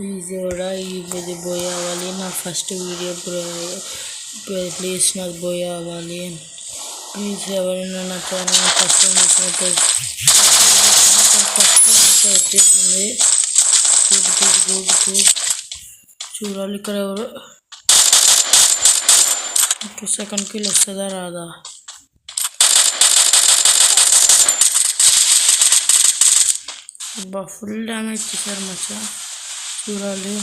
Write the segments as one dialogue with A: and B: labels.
A: Easy కూడా ఇది పోయి అవ్వాలి. నా ఫస్ట్ వీడియో ప్లీజ్ నాకు పోయి అవ్వాలి. ప్లీజ్ ఎవరైనా నా ఛానల్ ఫస్ట్ వచ్చేసింది. గుడ్ చూడాలి ఇక్కడ ఎవరు సెకండ్ కిల్ వస్తుందా రాదా. ఫుల్ డ్యామేజ్ చేశారు మచ్చా. చూడాలి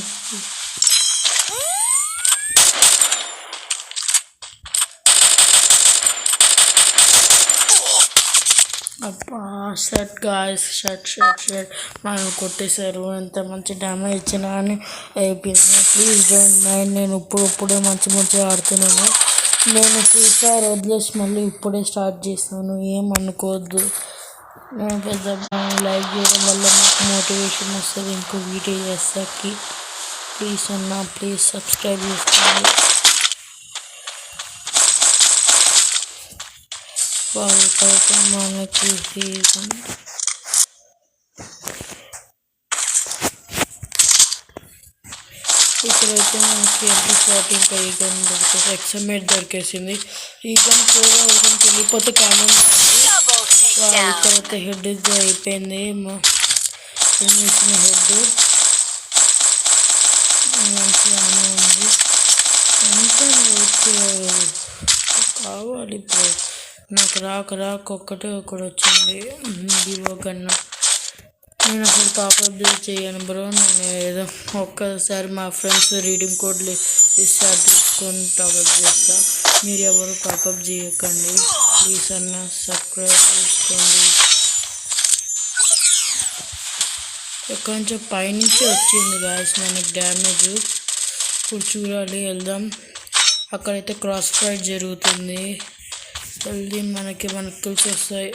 A: అబ్బా షర్ట్ గాయస్ షర్ట్ మనం కొట్టేశారు. ఎంత మంచి డ్యామేజ్ ఇచ్చినా అని అయిపోయింది. Please don't mind. నేను ఇప్పుడే మంచిగా ఆడుతున్నాను. నేను ఫ్రీ ఫైర్ వదిలేసి మళ్ళీ ఇప్పుడే స్టార్ట్ చేస్తాను, ఏమనుకోవద్దు. నేను పెద్ద లైక్ చేయడం వల్ల నాకు మోటివేషన్ వస్తుంది ఇంకో వీడియో చేస్తాకి. ప్లీజ్ అన్నా ప్లీజ్ సబ్స్క్రైబ్ చేసుకోండి. వాళ్ళకైతే మనకి ఇక్కడైతే మనకి MP40 ఇంకా ఈ గన్ దొరికేసి ఎక్సమేట్ దొరికేసింది. ఈ గన్ గన్కి వెళ్ళిపోతే కామెంట్ ఇక్కడైతే హెడ్ అయిపోయింది. వేసిన హెడ్ మంచి ఆమె ఉంది. ఎంత కావాలి ఇప్పుడు నాకు రాక ఒక్కటే వచ్చింది దివో గన్ను. నేను అసలు టాప్అప్ చేయను బ్రో. నేను ఏదో ఒక్కసారి మా ఫ్రెండ్స్ రీడింగ్ కోడ్లు ఇస్తే అది తీసుకొని టాప్అప్ చేస్తా. మీరు ఎవరు టాప్అప్ చేయకండి ప్లీజ్ అన్న. సబ్స్క్రైబ్ చేసుకోండి. ఎక్కడి నుంచో పైనుంచి వచ్చింది గాయస్ మనకి డ్యామేజ్. ఇప్పుడు చూడాలి వెళ్దాం. అక్కడైతే క్రాస్ ఫైట్ జరుగుతుంది. వెళ్ది మనకి కిల్స్ వస్తాయి.